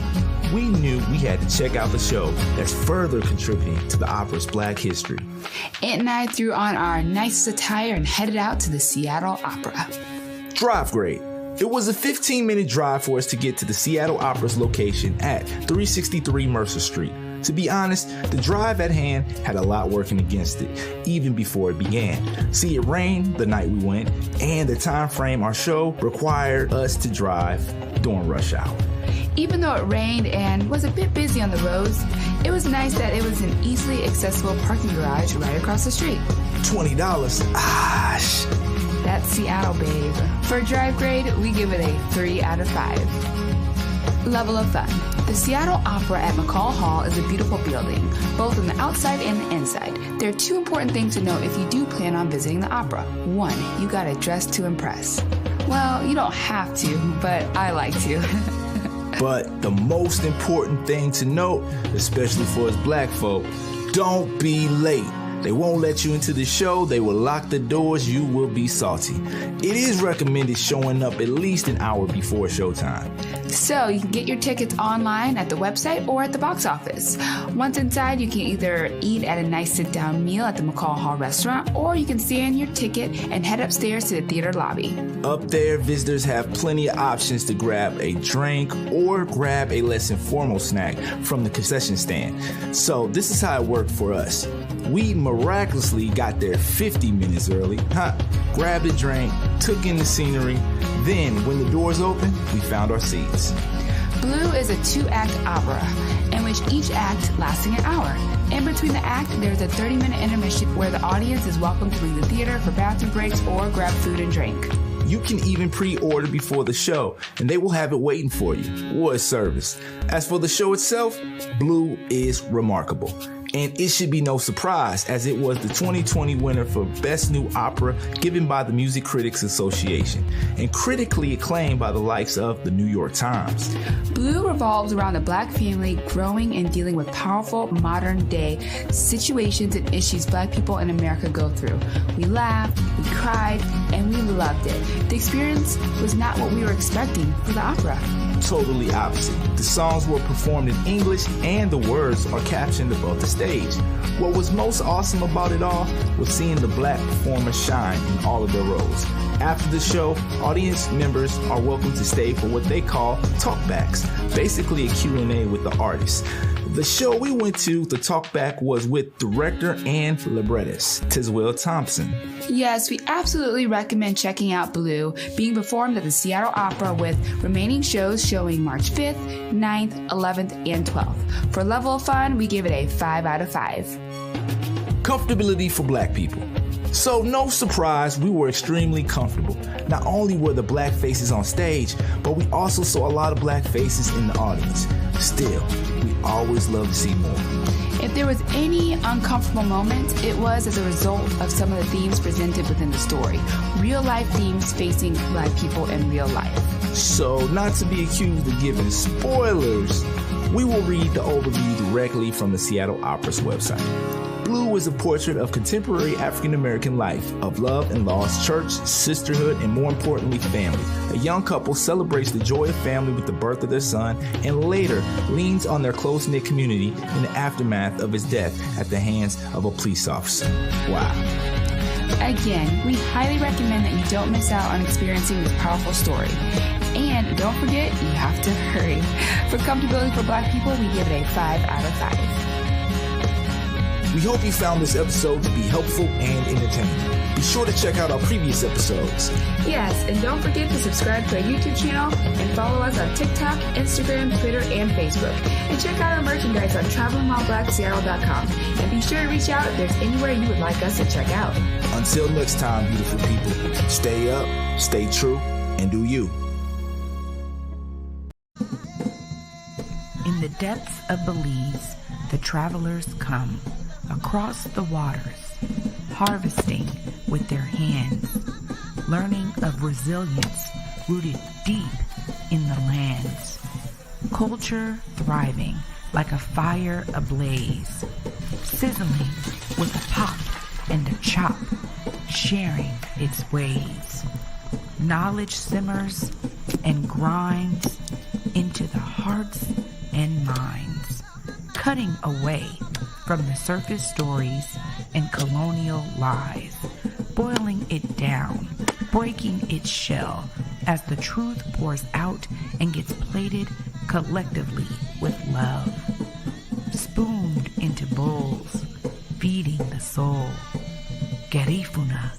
we knew we had to check out the show that's further contributing to the opera's Black history. Aunt and I threw on our nicest attire and headed out to the Seattle Opera. Drive grade. It was a 15-minute drive for us to get to the Seattle Opera's location at 363 Mercer Street. To be honest, the drive at hand had a lot working against it, even before it began. See, it rained the night we went, and the time frame our show required us to drive during rush hour. Even though it rained and was a bit busy on the roads, it was nice that it was an easily accessible parking garage right across the street. $20? Gosh. That's Seattle, babe. For drive grade, we give it a 3 out of 5. Level of fun. The Seattle Opera at McCall Hall is a beautiful building, both on the outside and the inside. There are 2 important things to note if you do plan on visiting the opera. 1, you gotta dress to impress. Well, you don't have to, but I like to. But the most important thing to note, especially for us Black folk, don't be late. They won't let you into the show. They will lock the doors. You will be salty. It is recommended showing up at least an hour before showtime. So you can get your tickets online at the website or at the box office. Once inside, you can either eat at a nice sit-down meal at the McCall Hall restaurant, or you can scan your ticket and head upstairs to the theater lobby. Up there, visitors have plenty of options to grab a drink or grab a less informal snack from the concession stand. So this is how it worked for us. We miraculously got there 50 minutes early, grabbed a drink, took in the scenery. Then, when the doors opened, we found our seats. Blue is a 2-act opera, in which each act lasting an hour. In between the act, there's a 30-minute intermission where the audience is welcome to leave the theater for bathroom breaks or grab food and drink. You can even pre-order before the show, and they will have it waiting for you. What a service. As for the show itself, Blue is remarkable. And it should be no surprise, as it was the 2020 winner for Best New Opera given by the Music Critics Association and critically acclaimed by the likes of the New York Times. Blue revolves around a Black family growing and dealing with powerful modern-day situations and issues Black people in America go through. We laughed, we cried, and we loved it. The experience was not what we were expecting for the opera. Totally opposite. The songs were performed in English and the words are captioned above the stage. What was most awesome about it all was seeing the Black performers shine in all of their roles. After the show, audience members are welcome to stay for what they call talkbacks, basically a Q&A with the artists. The show we went to, the talkback, was with director and librettist Tiswell Thompson. Yes, we absolutely recommend checking out Blue, being performed at the Seattle Opera with remaining shows showing March 5th, 9th, 11th, and 12th. For level of fun, we give it a 5 out of 5. Comfortability for Black people. So no surprise, we were extremely comfortable. Not only were the Black faces on stage, but we also saw a lot of Black faces in the audience. Still, we always love to see more. If there was any uncomfortable moment, it was as a result of some of the themes presented within the story. Real life themes facing Black people in real life. So, not to be accused of giving spoilers, we will read the overview directly from the Seattle Opera's website. Blue is a portrait of contemporary African-American life, of love and loss, church, sisterhood, and more importantly, family. A young couple celebrates the joy of family with the birth of their son and later leans on their close-knit community in the aftermath of his death at the hands of a police officer. Wow. Again, we highly recommend that you don't miss out on experiencing this powerful story. And don't forget, you have to hurry. For comfortability for Black people, we give it a 5 out of 5. We hope you found this episode to be helpful and entertaining. Be sure to check out our previous episodes. Yes, and don't forget to subscribe to our YouTube channel and follow us on TikTok, Instagram, Twitter, and Facebook. And check out our merchandise on travelingwhileblackseattle.com. And be sure to reach out if there's anywhere you would like us to check out. Until next time, beautiful people, stay up, stay true, and do you. In the depths of Belize, the travelers come across the waters, harvesting with their hands, learning of resilience rooted deep in the lands, culture thriving like a fire ablaze, sizzling with a pop and a chop, sharing its ways. Knowledge simmers and grinds into the hearts and minds, cutting away from the surface stories and colonial lies, boiling it down, breaking its shell as the truth pours out and gets plated collectively with love, spooned into bowls, feeding the soul. Garifuna,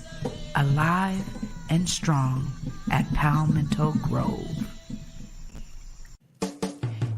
alive and strong at Palmetto Grove.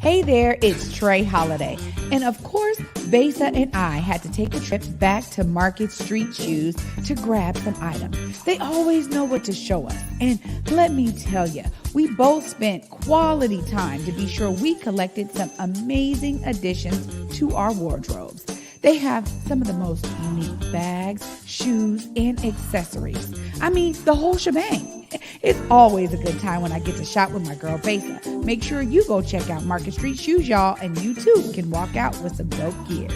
Hey there, it's Trae Holiday. And of course, Besa and I had to take a trip back to Market Street Shoes to grab some items. They always know what to show us. And let me tell you, we both spent quality time to be sure we collected some amazing additions to our wardrobes. They have some of the most unique bags, shoes, and accessories. I mean, the whole shebang. It's always a good time when I get to shop with my girl Besa. Make sure you go check out Market Street Shoes, y'all, and you too can walk out with some dope gear.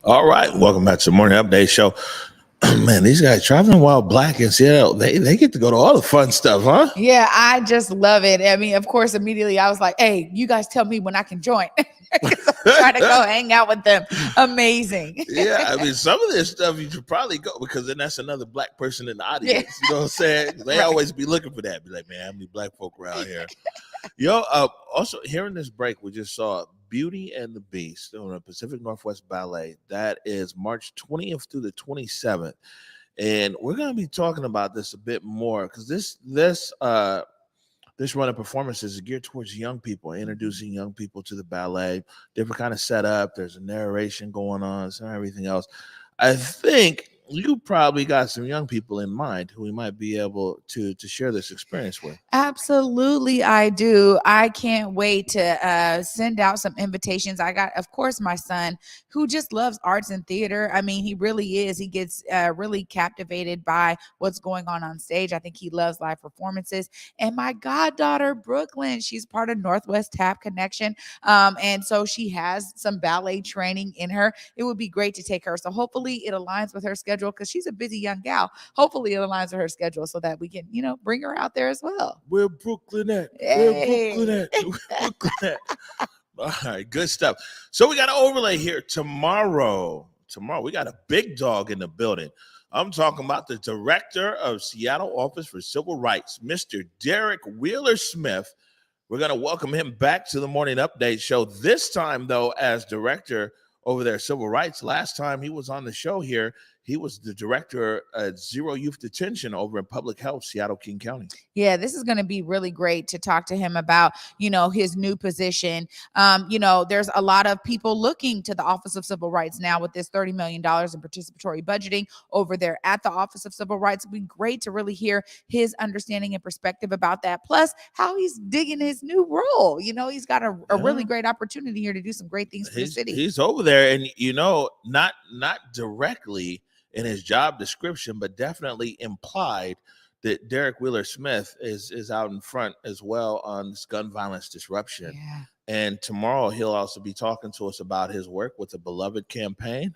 All right, welcome back to the Morning Update Show. Man, these guys traveling while black in Seattle, they get to go to all the fun stuff, huh? Yeah, I just love it. I mean, of course, immediately I was like, hey, you guys tell me when I can join. Because I'm trying to go hang out with them. Amazing. Yeah, I mean, some of this stuff you should probably go, because then that's another black person in the audience. Yeah. You know what I'm saying? They Right. always be looking for that. Be like, man, how many black folk around here? Yo, also here in this break, we just saw Beauty and the Beast on the Pacific Northwest Ballet. That is March 20th through the 27th. And we're going to be talking about this a bit more, because this run of performances is geared towards young people, introducing young people to the ballet, different kind of setup. There's a narration going on, and everything else. I think you probably got some young people in mind who we might be able to share this experience with. Absolutely, I do. I can't wait to send out some invitations. I got, of course, my son who just loves arts and theater. I mean, he really is. He gets really captivated by what's going on stage. I think he loves live performances. And my goddaughter, Brooklyn, she's part of Northwest Tap Connection. And so she has some ballet training in her. It would be great to take her. So hopefully it aligns with her schedule, because she's a busy young gal. Hopefully it aligns with her schedule so that we can, bring her out there as well. Where Brooklyn at? Hey. Where Brooklyn at? Where Brooklyn at? All right, good stuff. So we got an overlay here tomorrow. Tomorrow we got a big dog in the building. I'm talking about the director of Seattle Office for Civil Rights, Mr. Derek Wheeler-Smith. We're going to welcome him back to the Morning Update Show, this time, though, as director over there, Civil Rights. Last time he was on the show here, he was the director at Zero Youth Detention over in Public Health, Seattle, King County. Yeah, this is going to be really great to talk to him about, his new position. There's a lot of people looking to the Office of Civil Rights now with this $30 million in participatory budgeting over there at the Office of Civil Rights. It'd be great to really hear his understanding and perspective about that. Plus, how he's digging his new role. He's got a really great opportunity here to do some great things for the city. He's over there, and not directly in his job description, but definitely implied that Derek Wheeler-Smith is out in front as well on this gun violence disruption. Yeah. And tomorrow he'll also be talking to us about his work with the Beloved campaign.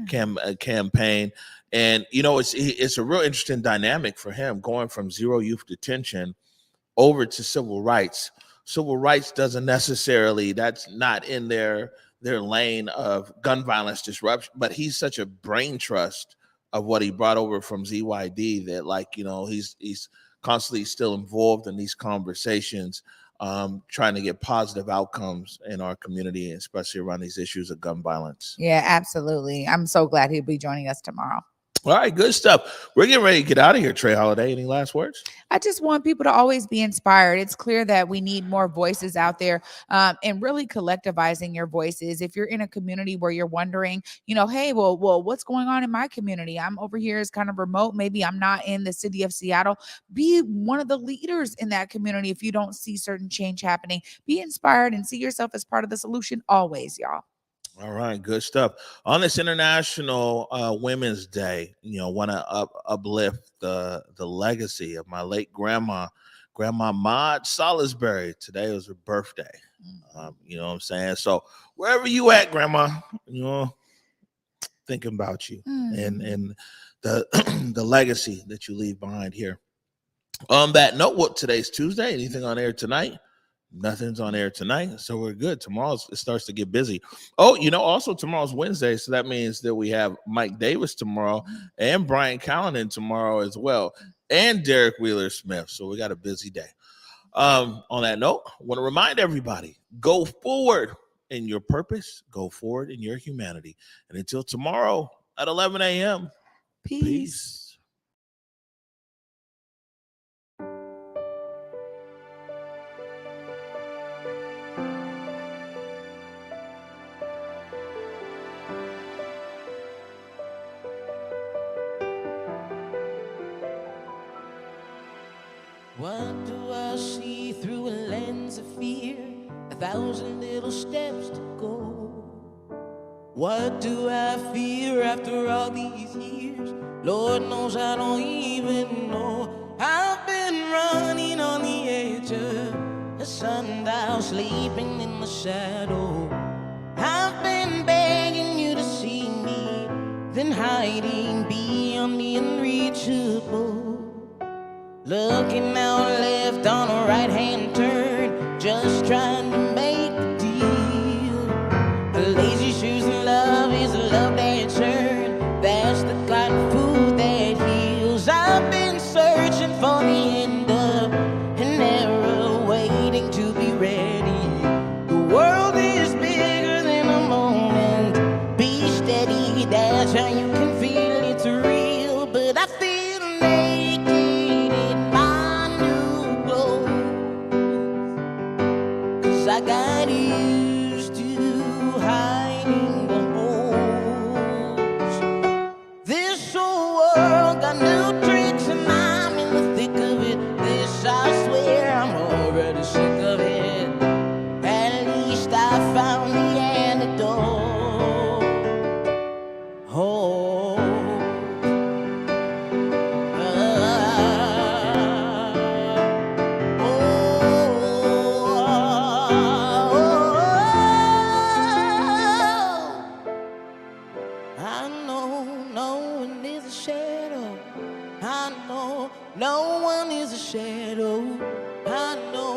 Campaign. And it's a real interesting dynamic for him going from Zero Youth Detention over to civil rights. Civil rights doesn't necessarily, that's not in their lane of gun violence disruption, but he's such a brain trust of what he brought over from ZYD that he's constantly still involved in these conversations, trying to get positive outcomes in our community, especially around these issues of gun violence. Yeah, absolutely. I'm so glad he'll be joining us tomorrow. All right, good stuff. We're getting ready to get out of here, Trae Holiday. Any last words? I just want people to always be inspired. It's clear that we need more voices out there, and really collectivizing your voices. If you're in a community where you're wondering, hey, well, what's going on in my community? I'm over here is kind of remote. Maybe I'm not in the city of Seattle. Be one of the leaders in that community. If you don't see certain change happening, be inspired and see yourself as part of the solution always, y'all. All right, good stuff. On this International Women's Day, want to uplift the legacy of my late Grandma Maud Salisbury. Today was her birthday. You know what I'm saying? So wherever you at, Grandma, thinking about you and the the legacy that you leave behind here. On that note, today's Tuesday? Anything on air tonight? Nothing's on air tonight, so we're good. Tomorrow it starts to get busy. Oh, also tomorrow's Wednesday, so that means that we have Mike Davis tomorrow and Brian Callanan tomorrow as well, and Derek Wheeler-Smith. So we got a busy day. On that note, I want to remind everybody, go forward in your purpose, go forward in your humanity. And until tomorrow at 11 a.m., peace. What do I see through a lens of fear? 1,000 little steps to go. What do I fear after all these years? Lord knows I don't even know. I've been running on the edge of a sundial, sleeping in the shadow. I've been begging you to than hiding beyond the unreachable. Looking out left on a right-hand turn, just trying to make a deal. Lazy shoes and love is a love that churn. That's the kind of food that heals. I've been searching for the end of an era, waiting to be ready. The world is bigger than a moment. Be steady, that's how you can feel it's real. But I feel naked in my new clothes, 'cause I got used to hiding the holes. This whole world got new tricks and I'm in the thick of it. This I swear I'm already sick of it. At least I found the antidote. Oh. I know no one is a shadow. I know no one is a shadow. I know